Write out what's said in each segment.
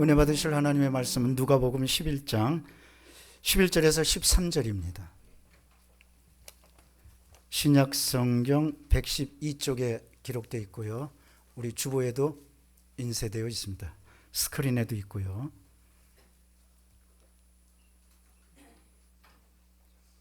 은혜 받으실 하나님의 말씀은 누가복음 11장 11절에서 13절입니다. 신약 성경 112쪽에 기록되어 있고요. 우리 주보에도 인쇄되어 있습니다. 스크린에도 있고요.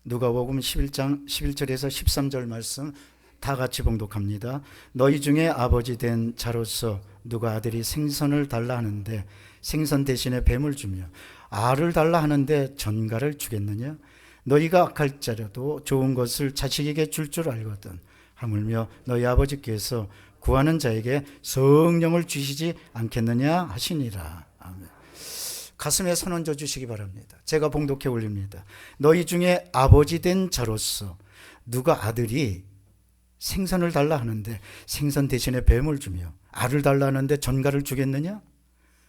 누가복음 11장 11절에서 13절 말씀 다 같이 봉독합니다. 너희 중에 아버지 된 자로서 누가 아들이 생선을 달라 하는데 생선 대신에 뱀을 주며 알을 달라 하는데 전갈을 주겠느냐? 너희가 악할지라도 좋은 것을 자식에게 줄 줄 알거든. 하물며 너희 아버지께서 구하는 자에게 성령을 주시지 않겠느냐 하시니라. 아멘. 가슴에 손 얹어 주시기 바랍니다. 제가 봉독해 올립니다. 너희 중에 아버지 된 자로서 누가 아들이 생선을 달라 하는데 생선 대신에 뱀을 주며 알을 달라 하는데 전갈을 주겠느냐?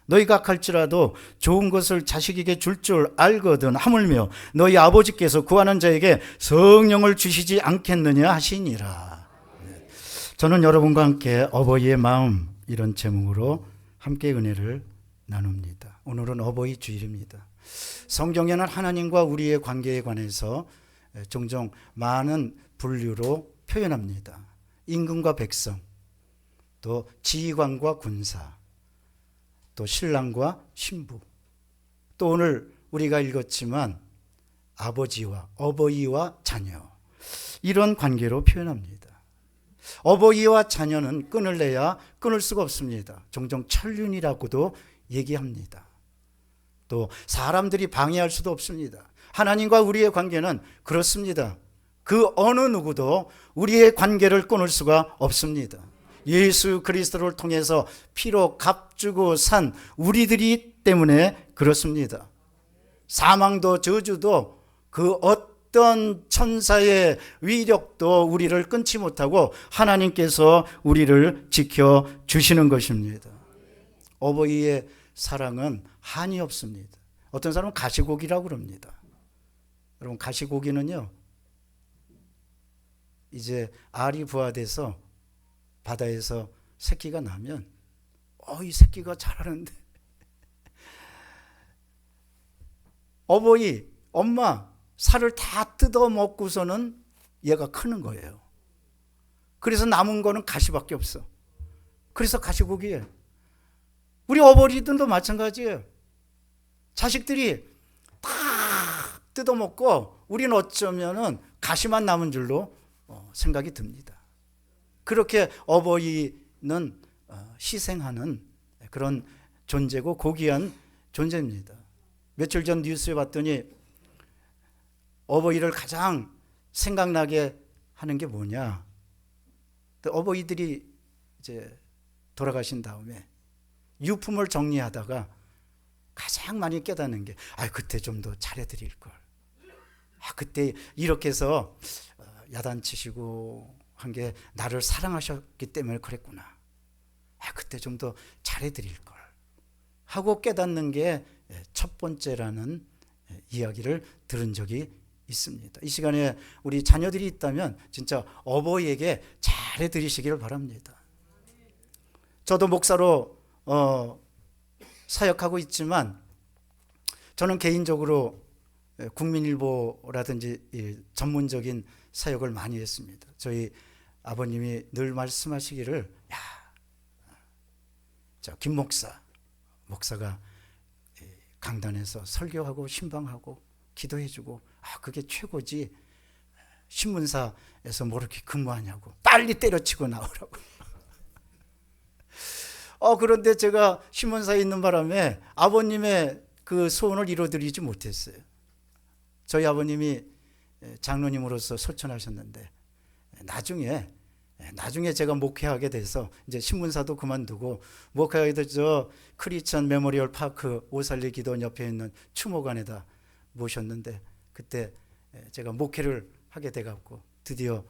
너희가 악할지라도 좋은 것을 자식에게 줄 줄 알거든. 하물며 너희 아버지께서 구하는 자에게 성령을 주시지 않겠느냐 하시니라. 저는 여러분과 함께 어버이의 마음 이런 제목으로 함께 은혜를 나눕니다. 오늘은 어버이 주일입니다. 성경에는 하나님과 우리의 관계에 관해서 종종 많은 분류로 표현합니다. 임금과 백성, 또 지휘관과 군사, 또 신랑과 신부, 또 오늘 우리가 읽었지만 아버지와 어버이와 자녀, 이런 관계로 표현합니다. 어버이와 자녀는 끈을 내야 끊을 수가 없습니다. 종종 천륜이라고도 얘기합니다. 또 사람들이 방해할 수도 없습니다. 하나님과 우리의 관계는 그렇습니다. 그 어느 누구도 우리의 관계를 끊을 수가 없습니다. 예수 그리스도를 통해서 피로 값주고 산 우리들이 때문에 그렇습니다. 사망도 저주도 그 어떤 천사의 위력도 우리를 끊지 못하고 하나님께서 우리를 지켜주시는 것입니다. 어버이의 사랑은 한이 없습니다. 어떤 사람은 가시고기라고 그럽니다. 여러분, 가시고기는요, 이제 알이 부화돼서 바다에서 새끼가 나면 이 새끼가 자라는데 어버이, 엄마 살을 다 뜯어 먹고서는 얘가 크는 거예요. 그래서 남은 거는 가시밖에 없어. 그래서 가시고기예요. 우리 어버이들도 마찬가지예요. 자식들이 다 뜯어 먹고 우리는 어쩌면은 가시만 남은 줄로 생각이 듭니다. 그렇게 어버이는 희생하는 그런 존재고 고귀한 존재입니다. 며칠 전 뉴스에 봤더니 어버이를 가장 생각나게 하는 게 뭐냐? 어버이들이 이제 돌아가신 다음에 유품을 정리하다가 가장 많이 깨닫는 게 그때 좀 더 잘해드릴 걸. 그때 이렇게 해서 야단치시고 한 게 나를 사랑하셨기 때문에 그랬구나. 그때 좀 더 잘해드릴 걸 하고 깨닫는 게 첫 번째라는 이야기를 들은 적이 있습니다. 이 시간에 우리 자녀들이 있다면 진짜 어버이에게 잘해드리시기를 바랍니다. 저도 목사로 사역하고 있지만 저는 개인적으로 국민일보라든지 전문적인 사역을 많이 했습니다. 저희 아버님이 늘 말씀하시기를 김 목사가 강단에서 설교하고 신방하고 기도해주고 그게 최고지, 신문사에서 뭐 이렇게 근무하냐고 빨리 때려치고 나오라고. 그런데 제가 신문사에 있는 바람에 아버님의 그 소원을 이뤄드리지 못했어요. 저희 아버님이 장로님으로서 소천하셨는데 나중에 제가 목회하게 돼서 이제 신문사도 그만두고 목회하게 돼서 크리스천 메모리얼 파크 오살리 기도원 옆에 있는 추모관에다 모셨는데 그때 제가 목회를 하게 돼갖고 드디어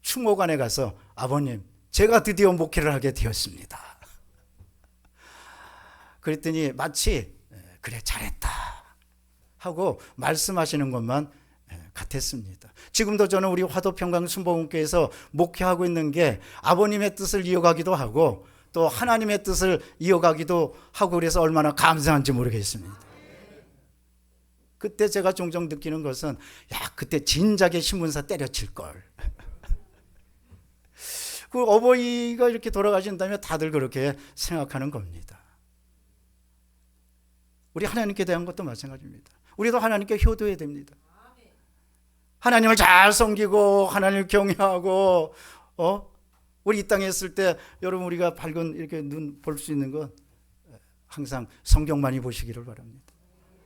추모관에 가서 아버님, 제가 드디어 목회를 하게 되었습니다. 그랬더니 마치 그래 잘했다 하고 말씀하시는 것만 같았습니다. 지금도 저는 우리 화도평강 순복음교회에서 목회하고 있는 게 아버님의 뜻을 이어가기도 하고 또 하나님의 뜻을 이어가기도 하고 그래서 얼마나 감사한지 모르겠습니다. 그때 제가 종종 느끼는 것은 그때 진작에 신문사 때려칠 걸. 그 어버이가 이렇게 돌아가신다면 다들 그렇게 생각하는 겁니다. 우리 하나님께 대한 것도 마찬가지입니다. 우리도 하나님께 효도해야 됩니다. 하나님을 잘 섬기고 하나님을 경외하고 우리 이 땅에 있을 때 여러분 우리가 밝은 이렇게 눈 볼 수 있는 건 항상 성경 많이 보시기를 바랍니다.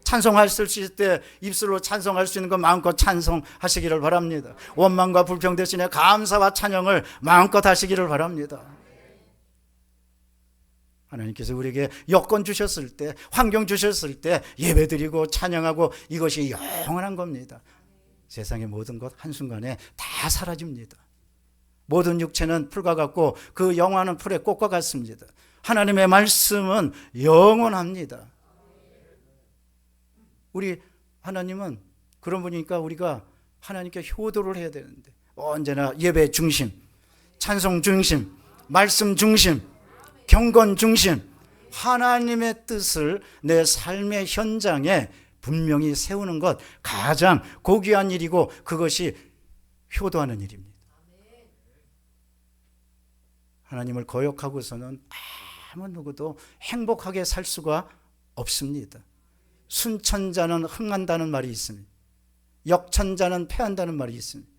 찬송할 수 있을 때 입술로 찬송할 수 있는 것 마음껏 찬송하시기를 바랍니다. 원망과 불평 대신에 감사와 찬양을 마음껏 하시기를 바랍니다. 하나님께서 우리에게 여건 주셨을 때, 환경 주셨을 때 예배드리고 찬양하고 이것이 영원한 겁니다. 세상의 모든 것 한순간에 다 사라집니다. 모든 육체는 풀과 같고 그 영화는 풀의 꽃과 같습니다. 하나님의 말씀은 영원합니다. 우리 하나님은 그런 분이니까 우리가 하나님께 효도를 해야 되는데 언제나 예배 중심, 찬송 중심, 말씀 중심, 경건 중심, 하나님의 뜻을 내 삶의 현장에 분명히 세우는 것 가장 고귀한 일이고 그것이 효도하는 일입니다. 하나님을 거역하고서는 아무 누구도 행복하게 살 수가 없습니다. 순천자는 흥한다는 말이 있습니다. 역천자는 패한다는 말이 있습니다.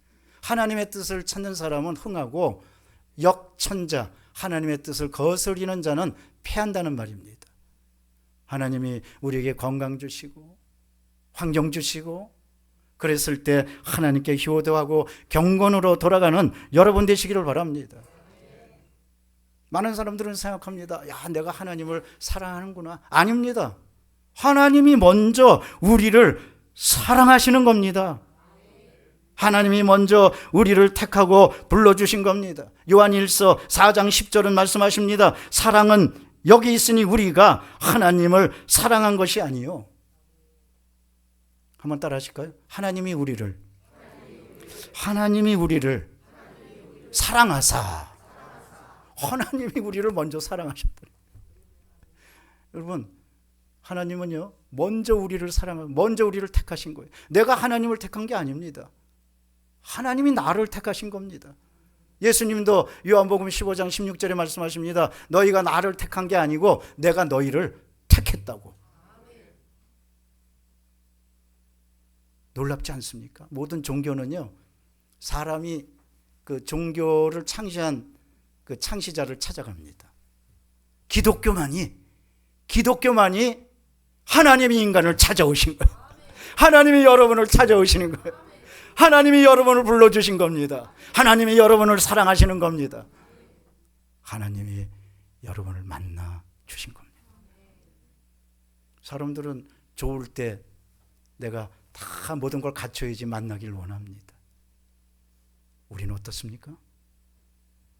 하나님의 뜻을 찾는 사람은 흥하고 역천자, 하나님의 뜻을 거스리는 자는 패한다는 말입니다. 하나님이 우리에게 건강 주시고 환경 주시고 그랬을 때 하나님께 효도하고 경건으로 돌아가는 여러분 되시기를 바랍니다. 많은 사람들은 생각합니다. 내가 하나님을 사랑하는구나. 아닙니다. 하나님이 먼저 우리를 사랑하시는 겁니다. 하나님이 먼저 우리를 택하고 불러주신 겁니다. 요한일서 4장 10절은 말씀하십니다. 사랑은 여기 있으니 우리가 하나님을 사랑한 것이 아니요. 한번 따라 하실까요? 하나님이 우리를 사랑하사. 하나님이 우리를 먼저 사랑하셨더니. 여러분, 하나님은요, 먼저 우리를 사랑하고 먼저 우리를 택하신 거예요. 내가 하나님을 택한 게 아닙니다. 하나님이 나를 택하신 겁니다. 예수님도 요한복음 15장 16절에 말씀하십니다. 너희가 나를 택한 게 아니고 내가 너희를 택했다고. 놀랍지 않습니까? 모든 종교는요, 사람이 그 종교를 창시한 그 창시자를 찾아갑니다. 기독교만이 하나님이 인간을 찾아오신 거예요. 하나님이 여러분을 찾아오시는 거예요. 하나님이 여러분을 불러주신 겁니다. 하나님이 여러분을 사랑하시는 겁니다. 하나님이 여러분을 만나 주신 겁니다. 사람들은 좋을 때 내가 다 모든 걸 갖춰야지 만나길 원합니다. 우리는 어떻습니까?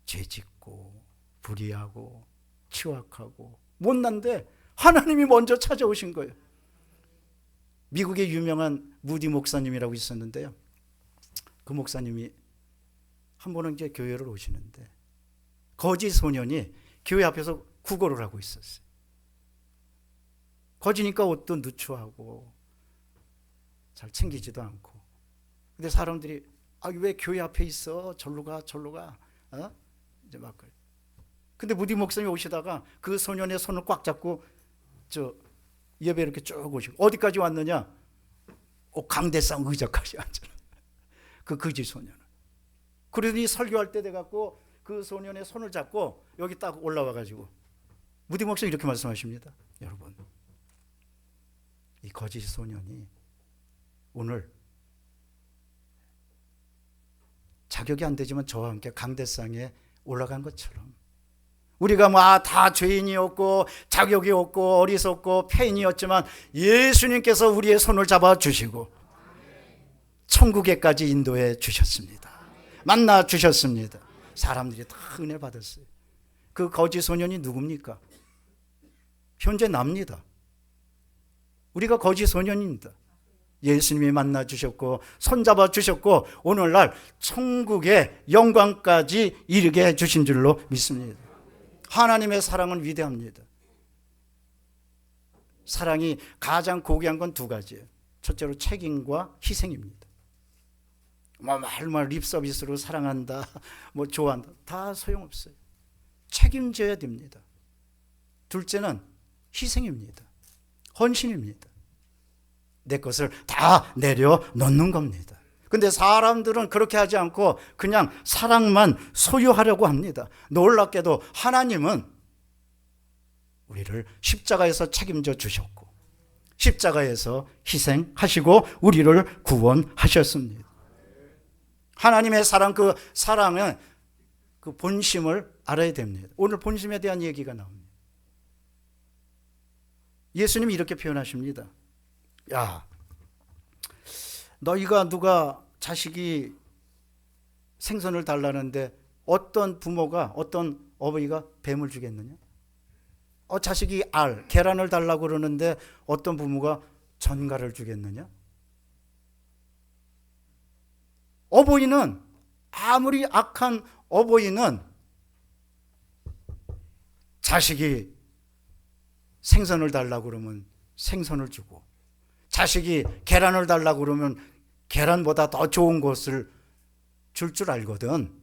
죄짓고 불의하고 치악하고 못난데 하나님이 먼저 찾아오신 거예요. 미국의 유명한 무디 목사님이라고 있었는데요. 그 목사님이 한 번은 이제 교회를 오시는데 거지 소년이 교회 앞에서 구걸을 하고 있었어요. 거지니까 옷도 누추하고 잘 챙기지도 않고. 근데 사람들이 왜 교회 앞에 있어? 절로 가. 이제 막 그래. 근데 무디 목사님이 오시다가 그 소년의 손을 꽉 잡고 예배 이렇게 쭉 오시고 어디까지 왔느냐? 강대상 의자까지 앉아라. 그 거지 소년은. 그러더니 설교할 때 돼갖고 그 소년의 손을 잡고 여기 딱 올라와가지고 무디 목사님 이렇게 말씀하십니다. 여러분, 이 거지 소년이 오늘 자격이 안 되지만 저와 함께 강대상에 올라간 것처럼 우리가 다 죄인이었고 자격이 없고 어리석고 폐인이었지만 예수님께서 우리의 손을 잡아주시고 천국에까지 인도해 주셨습니다. 만나 주셨습니다. 사람들이 다 은혜 받았어요. 그 거지 소년이 누굽니까? 현재 납니다. 우리가 거지 소년입니다. 예수님이 만나 주셨고 손잡아 주셨고 오늘날 천국의 영광까지 이르게 해 주신 줄로 믿습니다. 하나님의 사랑은 위대합니다. 사랑이 가장 고귀한 건 두 가지예요. 첫째로 책임과 희생입니다. 말만 립서비스로 사랑한다, 좋아한다, 다 소용없어요. 책임져야 됩니다. 둘째는 희생입니다. 헌신입니다. 내 것을 다 내려놓는 겁니다. 근데 사람들은 그렇게 하지 않고 그냥 사랑만 소유하려고 합니다. 놀랍게도 하나님은 우리를 십자가에서 책임져 주셨고 십자가에서 희생하시고 우리를 구원하셨습니다. 하나님의 사랑, 그 사랑은 그 본심을 알아야 됩니다. 오늘 본심에 대한 얘기가 나옵니다. 예수님이 이렇게 표현하십니다. 야, 너희가 누가 자식이 생선을 달라는데 어떤 부모가, 어떤 어버이가 뱀을 주겠느냐? 자식이 계란을 달라고 그러는데 어떤 부모가 전갈을 주겠느냐? 어버이는, 아무리 악한 어버이는 자식이 생선을 달라고 그러면 생선을 주고, 자식이 계란을 달라고 그러면 계란보다 더 좋은 것을 줄 알거든.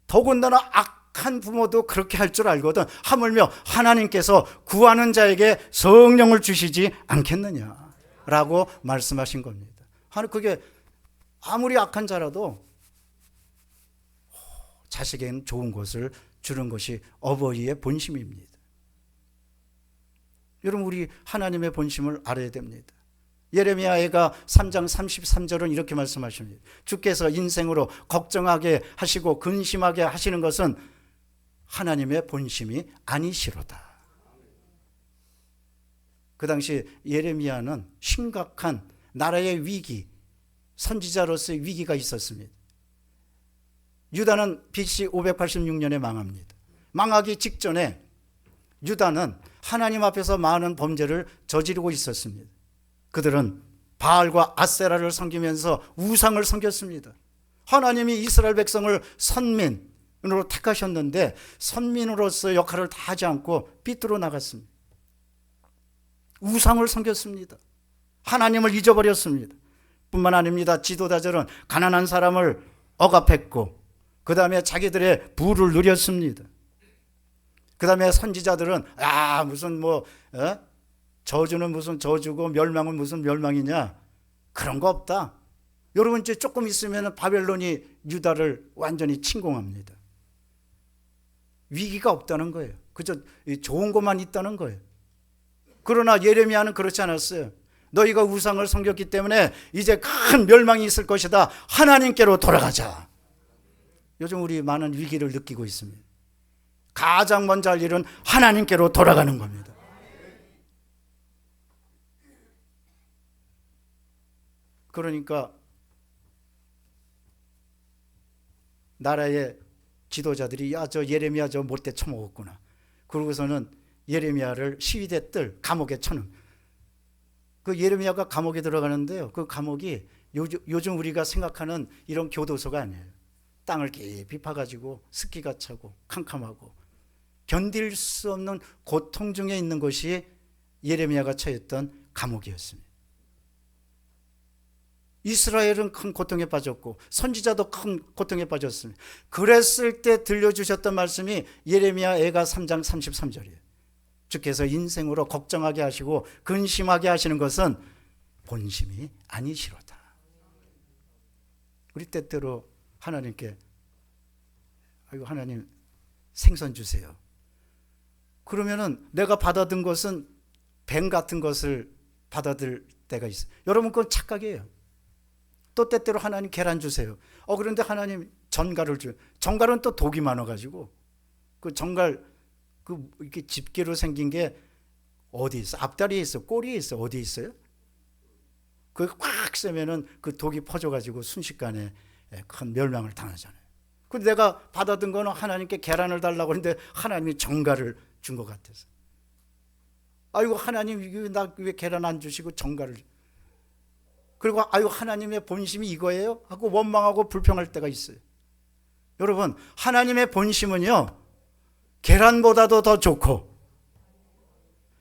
더군다나 악한 부모도 그렇게 할 줄 알거든. 하물며 하나님께서 구하는 자에게 성령을 주시지 않겠느냐라고 말씀하신 겁니다. 그게 아무리 악한 자라도 자식에게는 좋은 것을 주는 것이 어버이의 본심입니다. 여러분, 우리 하나님의 본심을 알아야 됩니다. 예레미야가 3장 33절은 이렇게 말씀하십니다. 주께서 인생으로 걱정하게 하시고 근심하게 하시는 것은 하나님의 본심이 아니시로다. 그 당시 예레미야는 심각한 나라의 위기, 선지자로서의 위기가 있었습니다. 유다는 BC 586년에 망합니다. 망하기 직전에 유다는 하나님 앞에서 많은 범죄를 저지르고 있었습니다. 그들은 바알과 아세라를 섬기면서 우상을 섬겼습니다. 하나님이 이스라엘 백성을 선민으로 택하셨는데 선민으로서 역할을 다 하지 않고 삐뚤어 나갔습니다. 우상을 섬겼습니다. 하나님을 잊어버렸습니다. 뿐만 아닙니다. 지도자들은 가난한 사람을 억압했고 그 다음에 자기들의 부를 누렸습니다. 그 다음에 선지자들은 무슨 저주는 무슨 저주고 멸망은 무슨 멸망이냐, 그런 거 없다. 여러분, 이제 조금 있으면 바벨론이 유다를 완전히 침공합니다. 위기가 없다는 거예요. 그저 좋은 것만 있다는 거예요. 그러나 예레미야는 그렇지 않았어요. 너희가 우상을 섬겼기 때문에 이제 큰 멸망이 있을 것이다. 하나님께로 돌아가자. 요즘 우리 많은 위기를 느끼고 있습니다. 가장 먼저 할 일은 하나님께로 돌아가는 겁니다. 그러니까 나라의 지도자들이 저 예레미야 저 못돼 처먹었구나. 그러고서는 예레미야를 시위대 뜰 감옥에 쳐넣은. 그 예레미야가 감옥에 들어가는데요. 그 감옥이 요즘 우리가 생각하는 이런 교도소가 아니에요. 땅을 깊이 파가지고 습기가 차고 캄캄하고 견딜 수 없는 고통 중에 있는 것이 예레미야가 처했던 감옥이었습니다. 이스라엘은 큰 고통에 빠졌고 선지자도 큰 고통에 빠졌습니다. 그랬을 때 들려주셨던 말씀이 예레미야 애가 3장 33절이에요. 주께서 인생으로 걱정하게 하시고 근심하게 하시는 것은 본심이 아니시로다. 우리 때때로 하나님께 하나님 생선 주세요. 그러면은 내가 받아든 것은 뱀 같은 것을 받아들 때가 있어요. 여러분, 그건 착각이에요. 또 때때로 하나님 계란 주세요. 그런데 하나님 전갈을 줘요. 전갈은 또 독이 많아가지고 그 전갈 이렇게 집게로 생긴 게 어디 있어? 앞다리에 있어? 꼬리에 있어? 어디 있어요? 그게 꽉 세면은 그 독이 퍼져가지고 순식간에 큰 멸망을 당하잖아요. 근데 내가 받아든 거는 하나님께 계란을 달라고 했는데 하나님이 전갈을 준 것 같아서. 하나님 나 왜 계란 안 주시고 전갈을. 그리고 하나님의 본심이 이거예요? 하고 원망하고 불평할 때가 있어요. 여러분, 하나님의 본심은요, 계란보다도 더 좋고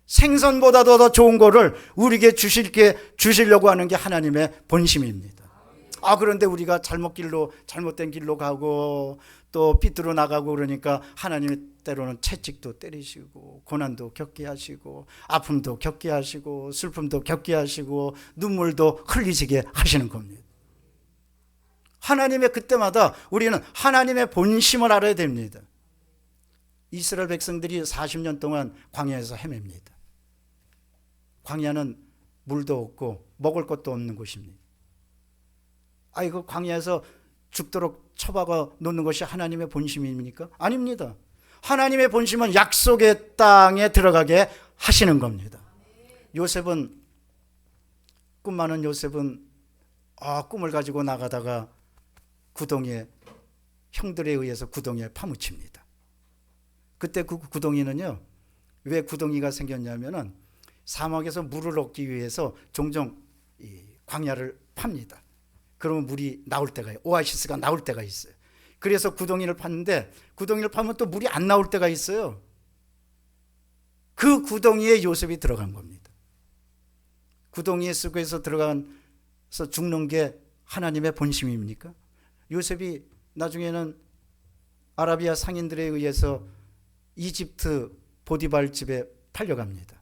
생선보다도 더 좋은 거를 우리에게 주시려고 하는 게 하나님의 본심입니다. 그런데 우리가 잘못된 길로 가고 또 삐뚤어 나가고 그러니까 하나님이 때로는 채찍도 때리시고 고난도 겪게 하시고 아픔도 겪게 하시고 슬픔도 겪게 하시고 눈물도 흘리시게 하시는 겁니다. 하나님의 그때마다 우리는 하나님의 본심을 알아야 됩니다. 이스라엘 백성들이 40년 동안 광야에서 헤맵니다. 광야는 물도 없고 먹을 것도 없는 곳입니다. 이거 광야에서 죽도록 처박아 놓는 것이 하나님의 본심입니까? 아닙니다. 하나님의 본심은 약속의 땅에 들어가게 하시는 겁니다. 꿈 많은 요셉은 꿈을 가지고 나가다가 형들에 의해서 구덩이에 파묻힙니다. 그때 그 구덩이는요, 왜 구덩이가 생겼냐면은 사막에서 물을 얻기 위해서 종종 이 광야를 팝니다. 그러면 물이 나올 때가 오아시스가 나올 때가 있어요. 그래서 구덩이를 팠는데 구덩이를 파면 또 물이 안 나올 때가 있어요. 그 구덩이에 요셉이 들어간 겁니다. 구덩이에 쑥에서 들어가서 죽는 게 하나님의 본심입니까? 요셉이 나중에는 아라비아 상인들에 의해서 이집트 보디발 집에 팔려갑니다.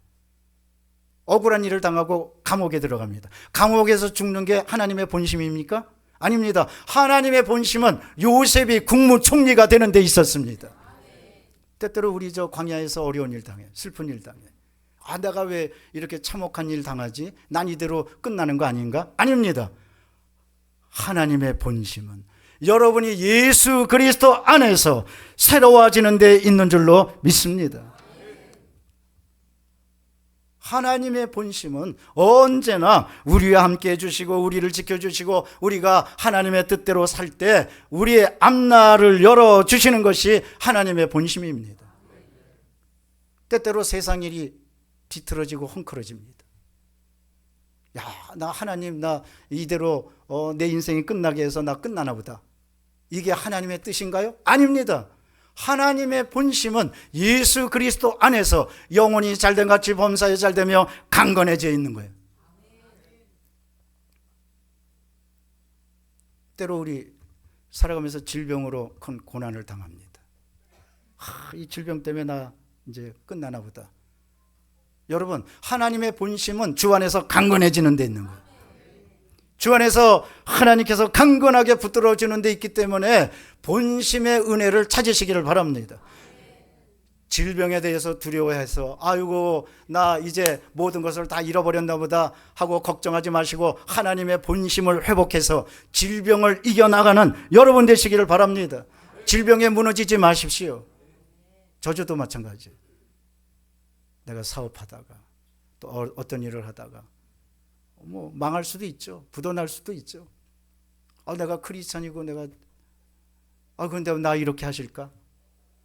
억울한 일을 당하고 감옥에 들어갑니다. 감옥에서 죽는 게 하나님의 본심입니까? 아닙니다. 하나님의 본심은 요셉이 국무총리가 되는 데 있었습니다. 때때로 우리 광야에서 어려운 일 당해, 슬픈 일 당해. 내가 왜 이렇게 참혹한 일 당하지? 난 이대로 끝나는 거 아닌가? 아닙니다. 하나님의 본심은 여러분이 예수 그리스도 안에서 새로워지는 데 있는 줄로 믿습니다. 하나님의 본심은 언제나 우리와 함께 해주시고 우리를 지켜주시고 우리가 하나님의 뜻대로 살 때 우리의 앞날을 열어주시는 것이 하나님의 본심입니다. 때때로 세상 일이 뒤틀어지고 헝클어집니다. 나 하나님, 나 이대로 내 인생이 끝나게 해서 나 끝나나 보다. 이게 하나님의 뜻인가요? 아닙니다. 하나님의 본심은 예수 그리스도 안에서 영혼이 잘된 같이 범사에 잘되며 강건해져 있는 거예요. 때로 우리 살아가면서 질병으로 큰 고난을 당합니다. 이 질병 때문에 나 이제 끝나나 보다. 여러분, 하나님의 본심은 주 안에서 강건해지는 데 있는 거예요. 주 안에서 하나님께서 강건하게 붙들어주는 데 있기 때문에 본심의 은혜를 찾으시기를 바랍니다. 질병에 대해서 두려워해서 나 이제 모든 것을 다 잃어버렸나 보다 하고 걱정하지 마시고 하나님의 본심을 회복해서 질병을 이겨나가는 여러분 되시기를 바랍니다. 질병에 무너지지 마십시오. 저주도 마찬가지예요. 내가 사업하다가 또 어떤 일을 하다가 망할 수도 있죠. 부도날 수도 있죠. 내가 크리스찬이고 근데 나 이렇게 하실까?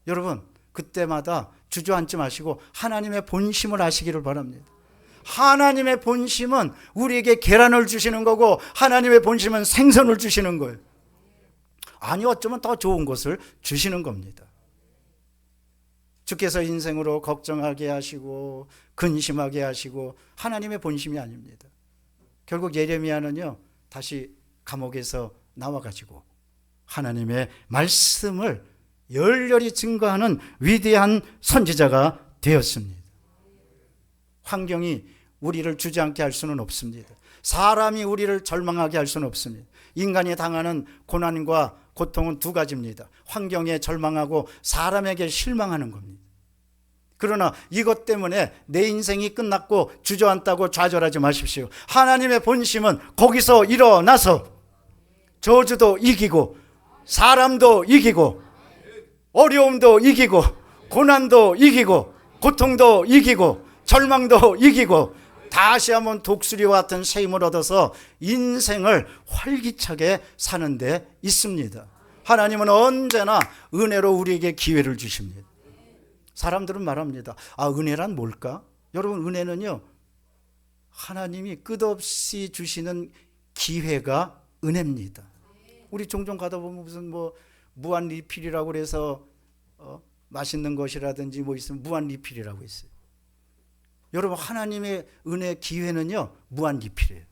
여러분, 그때마다 주저앉지 마시고 하나님의 본심을 아시기를 바랍니다. 하나님의 본심은 우리에게 계란을 주시는 거고 하나님의 본심은 생선을 주시는 거예요. 어쩌면 더 좋은 것을 주시는 겁니다. 주께서 인생으로 걱정하게 하시고 근심하게 하시고 하나님의 본심이 아닙니다. 결국 예레미야는요, 다시 감옥에서 나와가지고 하나님의 말씀을 열렬히 증거하는 위대한 선지자가 되었습니다. 환경이 우리를 주저앉게 할 수는 없습니다. 사람이 우리를 절망하게 할 수는 없습니다. 인간이 당하는 고난과 고통은 두 가지입니다. 환경에 절망하고 사람에게 실망하는 겁니다. 그러나 이것 때문에 내 인생이 끝났고 주저앉다고 좌절하지 마십시오. 하나님의 본심은 거기서 일어나서 저주도 이기고 사람도 이기고 어려움도 이기고 고난도 이기고 고통도 이기고 절망도 이기고 다시 한번 독수리와 같은 새 힘을 얻어서 인생을 활기차게 사는 데 있습니다. 하나님은 언제나 은혜로 우리에게 기회를 주십니다. 사람들은 말합니다. 은혜란 뭘까? 여러분, 은혜는요, 하나님이 끝없이 주시는 기회가 은혜입니다. 우리 종종 가다 보면 무슨 무한 리필이라고 그래서 맛있는 것이라든지 뭐 있으면 무한 리필이라고 있어요. 여러분, 하나님의 은혜 기회는요 무한 리필이에요.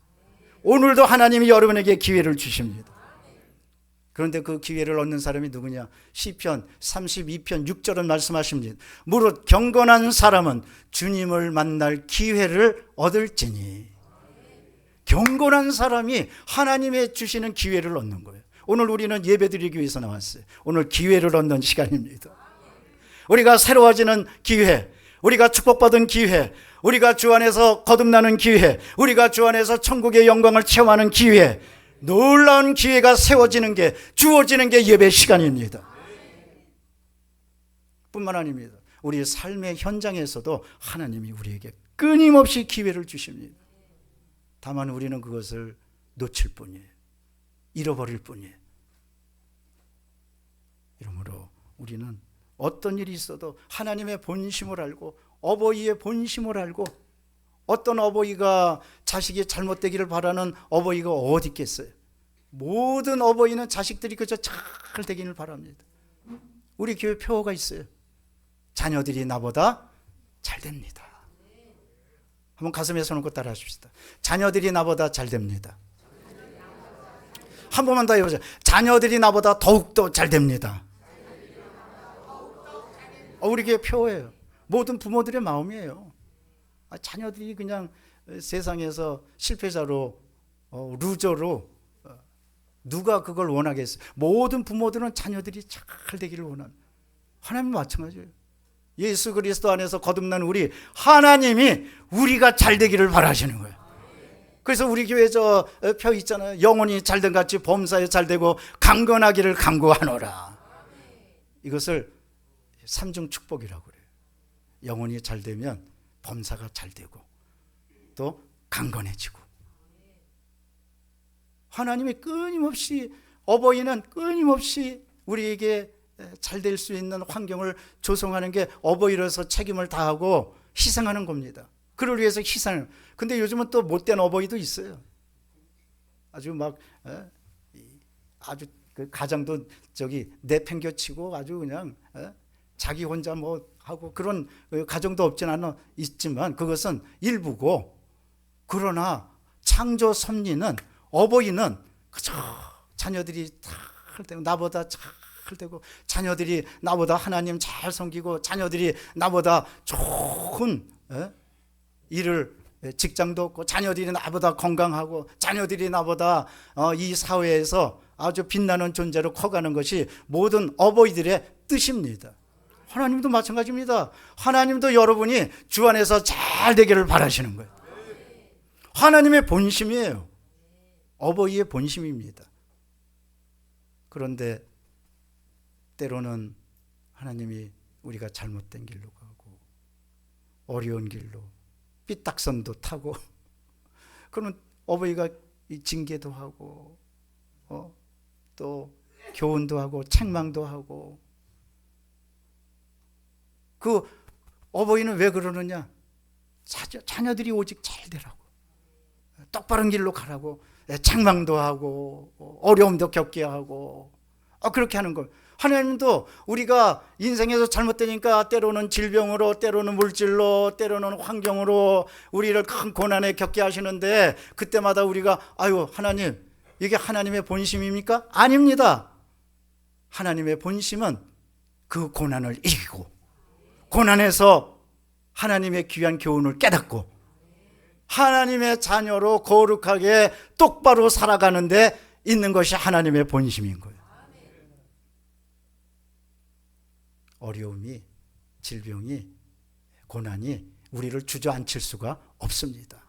오늘도 하나님이 여러분에게 기회를 주십니다. 그런데 그 기회를 얻는 사람이 누구냐? 시편 32편 6절은 말씀하십니다. 무릇 경건한 사람은 주님을 만날 기회를 얻을지니. 경건한 사람이 하나님의 주시는 기회를 얻는 거예요. 오늘 우리는 예배드리기 위해서 나왔어요. 오늘 기회를 얻는 시간입니다. 우리가 새로워지는 기회, 우리가 축복받은 기회, 우리가 주 안에서 거듭나는 기회, 우리가 주 안에서 천국의 영광을 체험하는 기회, 놀라운 기회가 세워지는 게, 주어지는 게 예배 시간입니다. 뿐만 아닙니다. 우리 삶의 현장에서도 하나님이 우리에게 끊임없이 기회를 주십니다. 다만 우리는 그것을 놓칠 뿐이에요. 잃어버릴 뿐이에요. 이러므로 우리는 어떤 일이 있어도 하나님의 본심을 알고, 어버이의 본심을 알고, 어떤 어버이가 자식이 잘못되기를 바라는 어버이가 어디 있겠어요? 모든 어버이는 자식들이 그저 잘 되기를 바랍니다. 우리 교회 표어가 있어요. 자녀들이 나보다 잘 됩니다. 한번 가슴에 손 얹고 따라 하십시다. 자녀들이 나보다 잘 됩니다. 한 번만 더 해보세요. 자녀들이 나보다 더욱더 잘 됩니다. 우리 교회 표어예요. 모든 부모들의 마음이에요. 자녀들이 그냥 세상에서 실패자로, 루저로, 누가 그걸 원하겠어요? 모든 부모들은 자녀들이 잘 되기를 원합니다. 하나님 마찬가지예요. 예수 그리스도 안에서 거듭난 우리, 하나님이 우리가 잘 되기를 바라시는 거예요. 그래서 우리 교회 저 표 있잖아요. 영혼이 잘된 같이 범사에 잘되고 강건하기를 간구하노라. 이것을 삼중 축복이라고 그래요. 영혼이 잘되면 범사가 잘되고 또 강건해지고. 하나님이 끊임없이, 어버이는 끊임없이 우리에게 잘 될 수 있는 환경을 조성하는 게 어버이로서 책임을 다하고 희생하는 겁니다. 그를 위해서 희생을. 근데 요즘은 또 못된 어버이도 있어요. 아주 막 아주 그 가정도 내팽겨치고 아주 그냥 자기 혼자 뭐 하고 그런 가정도 없진 않아 있지만 그것은 일부고, 그러나 창조 섭리는, 어버이는 그저 자녀들이 잘 되고, 나보다 잘 되고, 자녀들이 나보다 하나님 잘 섬기고, 자녀들이 나보다 좋은 일을, 직장도 없고, 자녀들이 나보다 건강하고, 자녀들이 나보다 이 사회에서 아주 빛나는 존재로 커가는 것이 모든 어버이들의 뜻입니다. 하나님도 마찬가지입니다. 하나님도 여러분이 주 안에서 잘 되기를 바라시는 거예요. 하나님의 본심이에요. 어버이의 본심입니다. 그런데 때로는 하나님이 우리가 잘못된 길로 가고 어려운 길로 삐딱선도 타고, 그러면 어버이가 징계도 하고 또 교훈도 하고 책망도 하고. 그 어버이는 왜 그러느냐? 자녀들이 오직 잘 되라고, 똑바른 길로 가라고 책망도 하고 어려움도 겪게 하고 그렇게 하는 걸. 하나님도 우리가 인생에서 잘못되니까 때로는 질병으로, 때로는 물질로, 때로는 환경으로 우리를 큰 고난에 겪게 하시는데, 그때마다 우리가 아유 하나님, 이게 하나님의 본심입니까? 아닙니다. 하나님의 본심은 그 고난을 이기고, 고난에서 하나님의 귀한 교훈을 깨닫고 하나님의 자녀로 거룩하게 똑바로 살아가는 데 있는 것이 하나님의 본심인 거예요. 어려움이, 질병이, 고난이 우리를 주저앉힐 수가 없습니다.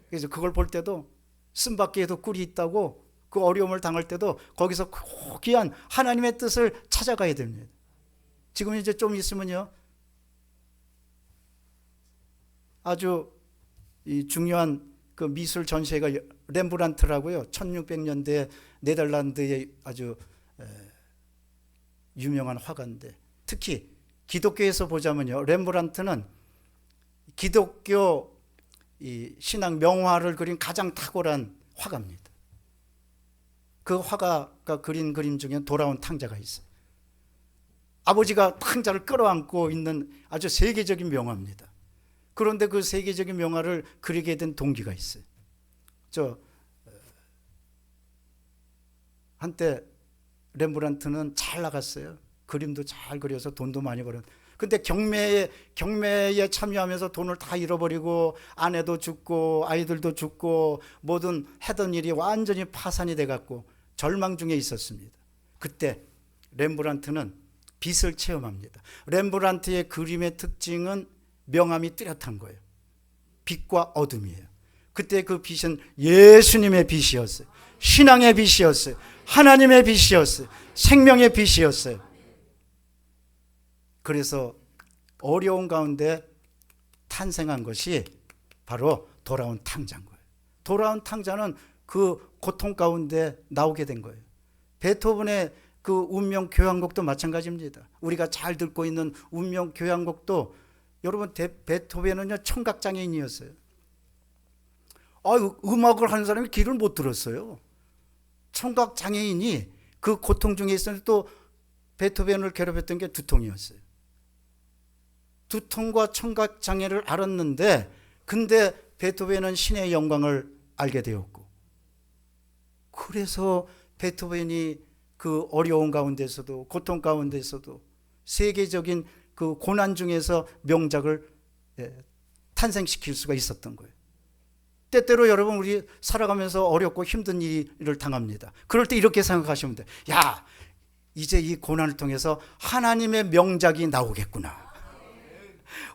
그래서 그걸 볼 때도, 쓴바퀴에도 꿀이 있다고, 그 어려움을 당할 때도 거기서 고귀한 하나님의 뜻을 찾아가야 됩니다. 지금 이제 좀 있으면요, 아주 이 중요한 그 미술 전시회가, 렘브란트라고요, 1600년대 네덜란드의 아주 유명한 화가인데, 특히 기독교에서 보자면요, 렘브란트는 기독교 이 신앙 명화를 그린 가장 탁월한 화가입니다. 그 화가가 그린 그림 중에 돌아온 탕자가 있어요. 아버지가 탕자를 끌어안고 있는 아주 세계적인 명화입니다. 그런데 그 세계적인 명화를 그리게 된 동기가 있어요. 한때 렘브란트는 잘 나갔어요. 그림도 잘 그려서 돈도 많이 벌었. 근데 경매에 참여하면서 돈을 다 잃어버리고 아내도 죽고 아이들도 죽고 모든 하던 일이 완전히 파산이 돼갖고 절망 중에 있었습니다. 그때 렘브란트는 빛을 체험합니다. 렘브란트의 그림의 특징은 명암이 뚜렷한 거예요. 빛과 어둠이에요. 그때 그 빛은 예수님의 빛이었어요. 신앙의 빛이었어요. 하나님의 빛이었어요. 생명의 빛이었어요. 그래서 어려운 가운데 탄생한 것이 바로 돌아온 탕자인 거예요. 돌아온 탕자는 그 고통 가운데 나오게 된 거예요. 베토벤의 그 운명 교향곡도 마찬가지입니다. 우리가 잘 듣고 있는 운명 교향곡도 여러분 베토벤은요 청각장애인이었어요. 음악을 하는 사람이 귀를 못 들었어요. 청각장애인이 그 고통 중에 있었는데 또 베토벤을 괴롭혔던 게 두통이었어요. 두통과 청각장애를 알았는데 근데 베토벤은 신의 영광을 알게 되었고 그래서 베토벤이 그 어려운 가운데서도 고통 가운데서도 세계적인 그 고난 중에서 명작을 탄생시킬 수가 있었던 거예요. 때때로 여러분 우리 살아가면서 어렵고 힘든 일을 당합니다. 그럴 때 이렇게 생각하시면 돼요. 야, 이제 이 고난을 통해서 하나님의 명작이 나오겠구나.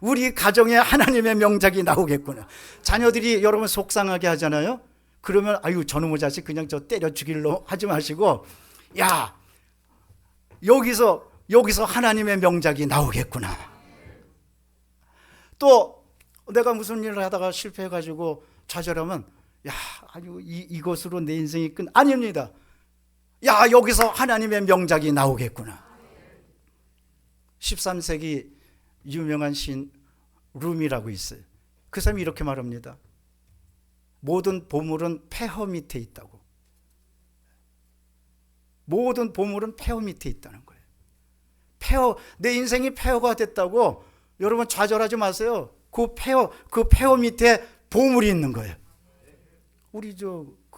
우리 가정에 하나님의 명작이 나오겠구나. 자녀들이 여러분 속상하게 하잖아요. 그러면 아유 저놈의 자식 그냥 저 때려 죽일로 하지 마시고 야 여기서 하나님의 명작이 나오겠구나. 또 내가 무슨 일을 하다가 실패해가지고 좌절하면 야 아주 이것으로 내 인생이 아닙니다. 야 여기서 하나님의 명작이 나오겠구나. 13세기 유명한 시인 룸이라고 있어요. 그 사람이 이렇게 말합니다. 모든 보물은 폐허 밑에 있다고. 모든 보물은 폐허 밑에 있다는 거예요. 내 인생이 폐허가 됐다고 여러분 좌절하지 마세요. 그 폐허 밑에 보물이 있는 거예요. 우리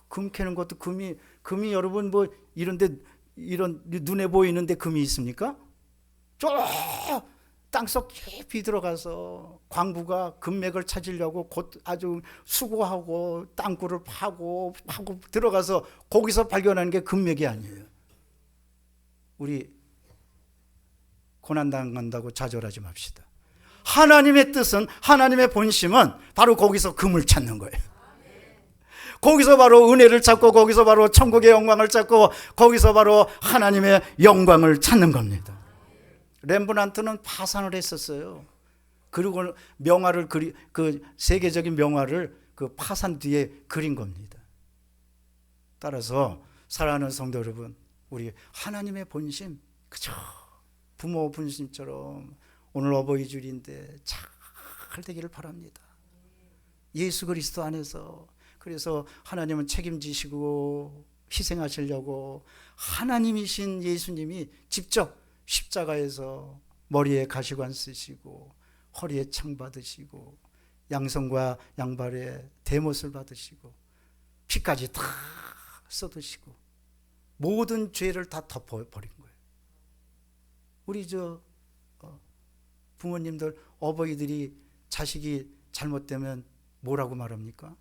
금 캐는 것도 금이 여러분 뭐 이런 눈에 보이는데 금이 있습니까? 저 땅속 깊이 들어가서 광부가 금맥을 찾으려고 아주 수고하고 땅굴을 파고 들어가서 거기서 발견하는 게 금맥이 아니에요. 우리 고난당한다고 좌절하지 맙시다. 하나님의 뜻은 하나님의 본심은 바로 거기서 금을 찾는 거예요. 거기서 바로 은혜를 찾고 거기서 바로 천국의 영광을 찾고 거기서 바로 하나님의 영광을 찾는 겁니다. 렘브란트는 파산을 했었어요. 그리고 명화를 그 세계적인 명화를 그 파산 뒤에 그린 겁니다. 따라서 사랑하는 성도 여러분, 우리 하나님의 본심, 그죠? 부모 본심처럼 오늘 어버이 주일인데 잘 되기를 바랍니다. 예수 그리스도 안에서. 그래서 하나님은 책임지시고 희생하시려고 하나님이신 예수님이 직접 십자가에서 머리에 가시관 쓰시고 허리에 창 받으시고 양손과 양발에 대못을 받으시고 피까지 다 쏟으시고 모든 죄를 다 덮어버린 거예요. 우리 부모님들 어버이들이 자식이 잘못되면 뭐라고 말합니까?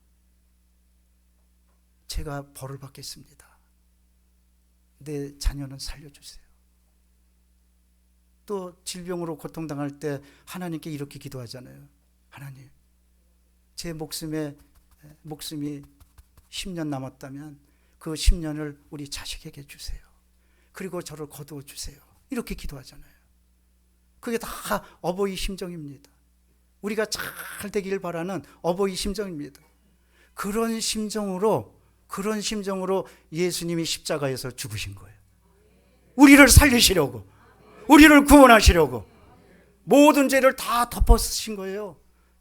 제가 벌을 받겠습니다. 내 자녀는 살려주세요. 또 질병으로 고통당할 때 하나님께 이렇게 기도하잖아요. 하나님, 제 목숨이 10년 남았다면 그 10년을 우리 자식에게 주세요. 그리고 저를 거두어 주세요. 이렇게 기도하잖아요. 그게 다 어버이 심정입니다. 우리가 잘 되기를 바라는 어버이 심정입니다. 그런 심정으로 예수님이 십자가에서 죽으신 거예요. 우리를 살리시려고, 우리를 구원하시려고 모든 죄를 다 덮어쓰신 거예요.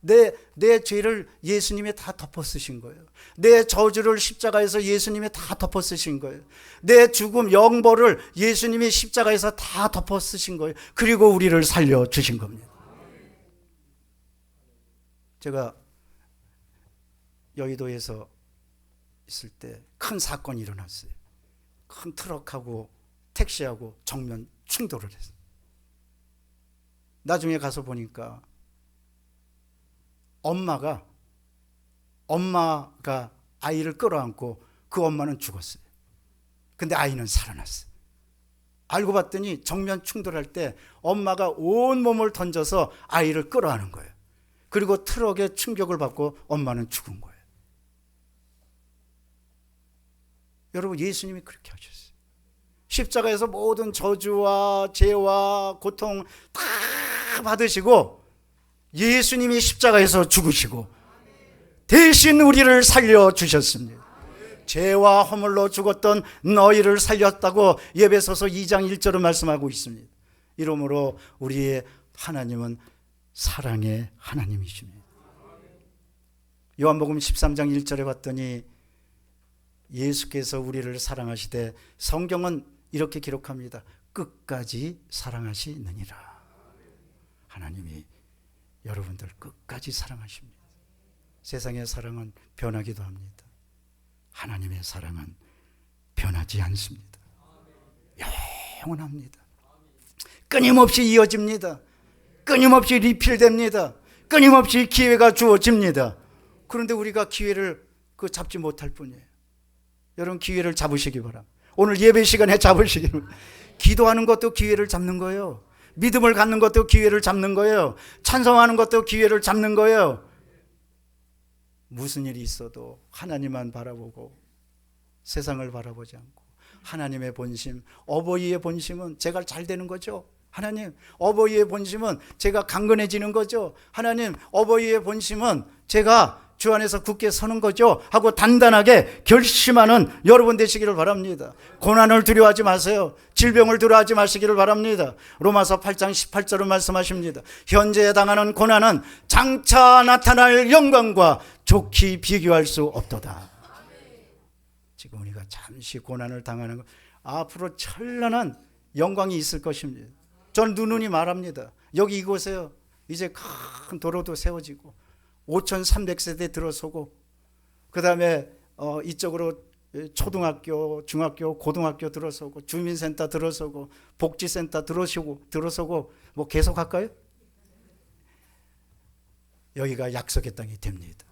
내 죄를 예수님이 다 덮어 쓰신 거예요. 내 저주를 십자가에서 예수님이 다 덮어 쓰신 거예요. 내 죽음 영벌을 예수님이 십자가에서 다 덮어 쓰신 거예요. 그리고 우리를 살려 주신 겁니다. 제가 여의도에서 있을 때 큰 사건이 일어났어요. 큰 트럭하고 택시하고 정면 충돌을 했어요. 나중에 가서 보니까 엄마가 아이를 끌어안고 그 엄마는 죽었어요. 근데 아이는 살아났어요. 알고 봤더니 정면 충돌할 때 엄마가 온몸을 던져서 아이를 끌어안은 거예요. 그리고 트럭에 충격을 받고 엄마는 죽은 거예요. 여러분, 예수님이 그렇게 하셨어요. 십자가에서 모든 저주와 죄와 고통 다 받으시고 예수님이 십자가에서 죽으시고 대신 우리를 살려주셨습니다. 죄와 허물로 죽었던 너희를 살렸다고 에베소서 2장 1절은 말씀하고 있습니다. 이러므로 우리의 하나님은 사랑의 하나님이십니다. 요한복음 13장 1절에 봤더니 예수께서 우리를 사랑하시되 성경은 이렇게 기록합니다. 끝까지 사랑하시느니라. 하나님이 여러분들 끝까지 사랑하십니다. 세상의 사랑은 변하기도 합니다. 하나님의 사랑은 변하지 않습니다. 영원합니다. 끊임없이 이어집니다. 끊임없이 리필됩니다. 끊임없이 기회가 주어집니다. 그런데 우리가 기회를 잡지 못할 뿐이에요. 여러분, 기회를 잡으시기 바랍니다. 오늘 예배 시간에 잡으시기 바랍니다. 기도하는 것도 기회를 잡는 거예요. 믿음을 갖는 것도 기회를 잡는 거예요. 찬송하는 것도 기회를 잡는 거예요. 무슨 일이 있어도 하나님만 바라보고 세상을 바라보지 않고 하나님의 본심, 어버이의 본심은 제가 잘 되는 거죠. 하나님, 어버이의 본심은 제가 강건해지는 거죠. 하나님, 어버이의 본심은 제가 주 안에서 굳게 서는 거죠 하고 단단하게 결심하는 여러분 되시기를 바랍니다. 고난을 두려워하지 마세요. 질병을 두려워하지 마시기를 바랍니다. 로마서 8장 18절은 말씀하십니다. 현재 당하는 고난은 장차 나타날 영광과 좋게 비교할 수 없도다. 지금 우리가 잠시 고난을 당하는 것, 앞으로 찬란한 영광이 있을 것입니다. 전 누누이 말합니다. 여기 이곳에요, 이제 큰 도로도 세워지고 5,300세대 들어서고 그 다음에 이쪽으로 초등학교, 중학교, 고등학교 들어서고 주민센터 들어서고 복지센터 들어서고 뭐 계속 할까요? 여기가 약속의 땅이 됩니다.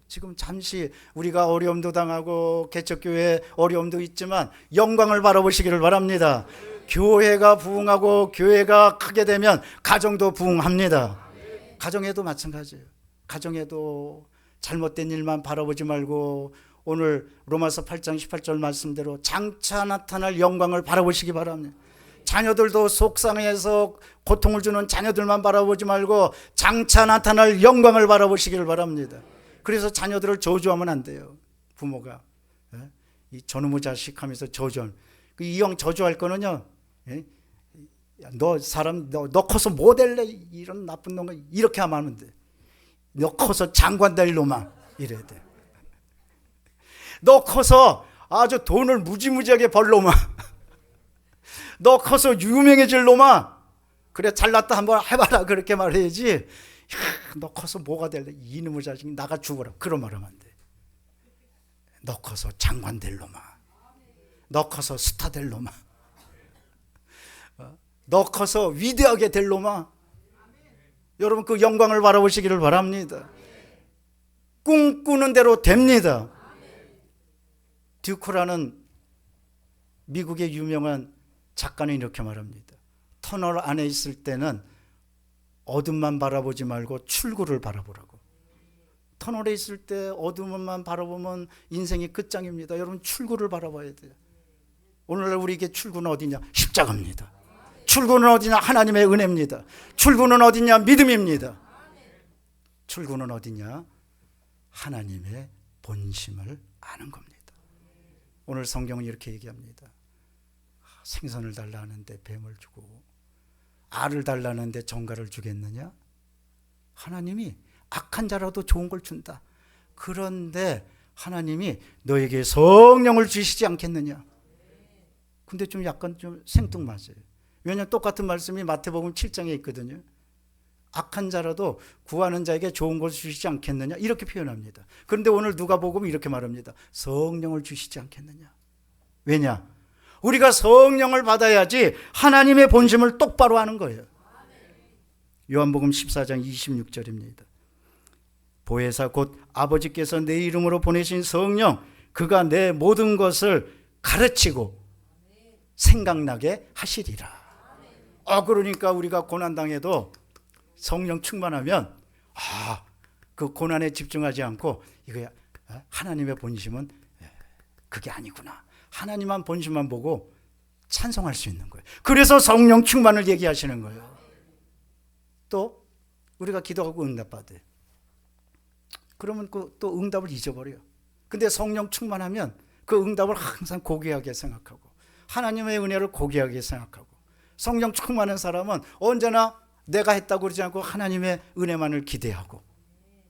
지금 잠시 우리가 어려움도 당하고 개척교회 어려움도 있지만 영광을 바라보시기를 바랍니다. 교회가 부흥하고 교회가 크게 되면 가정도 부흥합니다. 가정에도 마찬가지예요. 가정에도 잘못된 일만 바라보지 말고 오늘 로마서 8장 18절 말씀대로 장차 나타날 영광을 바라보시기 바랍니다. 자녀들도 속상해서 고통을 주는 자녀들만 바라보지 말고 장차 나타날 영광을 바라보시기를 바랍니다. 그래서 자녀들을 저주하면 안 돼요. 부모가 이 저놈의 자식 하면서 저주하면 이 형 저주할 거는요, 너 커서 뭐 될래? 이런 나쁜 놈아. 이렇게 하면 안 돼. 너 커서 장관 될 놈아. 이래야 돼. 너 커서 아주 돈을 무지무지하게 벌 놈아. 너 커서 유명해질 놈아. 그래, 잘났다 한번 해봐라. 그렇게 말해야지. 너 커서 뭐가 될래? 이놈의 자식 나가 죽어라. 그런 말 하면 안 돼. 너 커서 장관 될 놈아. 너 커서 스타 될 놈아. 너 커서 위대하게 될 놈아. 여러분, 그 영광을 바라보시기를 바랍니다. 꿈꾸는 대로 됩니다. 듀크라는 미국의 유명한 작가는 이렇게 말합니다. 터널 안에 있을 때는 어둠만 바라보지 말고 출구를 바라보라고. 터널에 있을 때 어둠만 바라보면 인생이 끝장입니다. 여러분, 출구를 바라봐야 돼요. 오늘날 우리에게 출구는 어디냐? 십자가입니다. 출구는 어디냐? 하나님의 은혜입니다. 출구는 어디냐? 믿음입니다. 출구는 어디냐? 하나님의 본심을 아는 겁니다. 오늘 성경은 이렇게 얘기합니다. 생선을 달라 하는데 뱀을 주고 알을 달라 하는데 정갈을 주겠느냐? 하나님이 악한 자라도 좋은 걸 준다. 그런데 하나님이 너에게 성령을 주시지 않겠느냐. 근데 좀 약간 좀 생뚱맞아요. 왜냐하면 똑같은 말씀이 마태복음 7장에 있거든요. 악한 자라도 구하는 자에게 좋은 것을 주시지 않겠느냐 이렇게 표현합니다. 그런데 오늘 누가복음은 이렇게 말합니다. 성령을 주시지 않겠느냐. 왜냐? 우리가 성령을 받아야지 하나님의 본심을 똑바로 하는 거예요. 요한복음 14장 26절입니다. 보혜사 곧 아버지께서 내 이름으로 보내신 성령, 그가 내 모든 것을 가르치고 생각나게 하시리라. 그러니까 우리가 고난당해도 성령 충만하면 그 고난에 집중하지 않고 이거야, 하나님의 본심은 그게 아니구나. 하나님만 본심만 보고 찬송할 수 있는 거예요. 그래서 성령 충만을 얘기하시는 거예요. 또 우리가 기도하고 응답받아요. 그러면 또 응답을 잊어버려요. 근데 성령 충만하면 그 응답을 항상 고귀하게 생각하고 하나님의 은혜를 고귀하게 생각하고 성령 충만한 사람은 언제나 내가 했다고 그러지 않고 하나님의 은혜만을 기대하고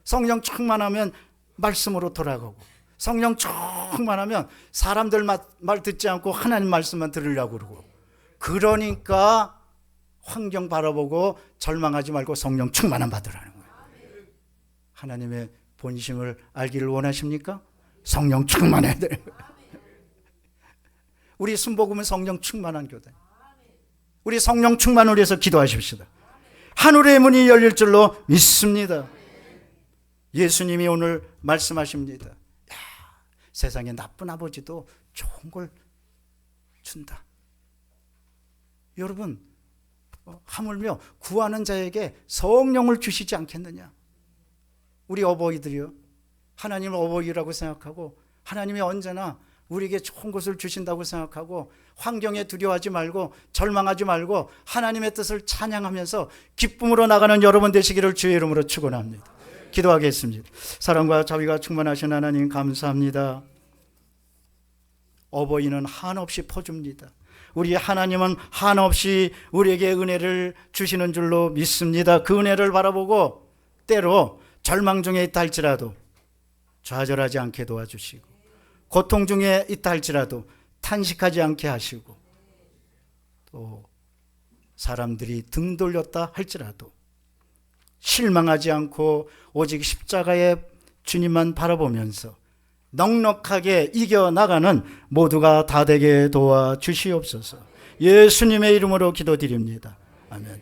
성령 충만하면 말씀으로 돌아가고 성령 충만하면 사람들 말 듣지 않고 하나님 말씀만 들으려고 그러고 그러니까 환경 바라보고 절망하지 말고 성령 충만함 받으라는 거예요. 하나님의 본심을 알기를 원하십니까? 성령 충만해야 돼요. 우리 순복음은 성령 충만한 교회. 우리 성령 충만을 위해서 기도하십시다. 하늘의 문이 열릴 줄로 믿습니다. 예수님이 오늘 말씀하십니다. 세상에 나쁜 아버지도 좋은 걸 준다. 여러분, 하물며 구하는 자에게 성령을 주시지 않겠느냐. 우리 어버이들이요, 하나님을 어버이라고 생각하고 하나님이 언제나 우리에게 좋은 것을 주신다고 생각하고 환경에 두려워하지 말고 절망하지 말고 하나님의 뜻을 찬양하면서 기쁨으로 나가는 여러분 되시기를 주의 이름으로 축원합니다. 기도하겠습니다. 사랑과 자비가 충만하신 하나님 감사합니다. 어버이는 한없이 퍼줍니다. 우리 하나님은 한없이 우리에게 은혜를 주시는 줄로 믿습니다. 그 은혜를 바라보고 때로 절망 중에 있다 할지라도 좌절하지 않게 도와주시고 고통 중에 있다 할지라도 탄식하지 않게 하시고 또 사람들이 등 돌렸다 할지라도 실망하지 않고 오직 십자가의 주님만 바라보면서 넉넉하게 이겨나가는 모두가 다 되게 도와주시옵소서. 예수님의 이름으로 기도드립니다. 아멘.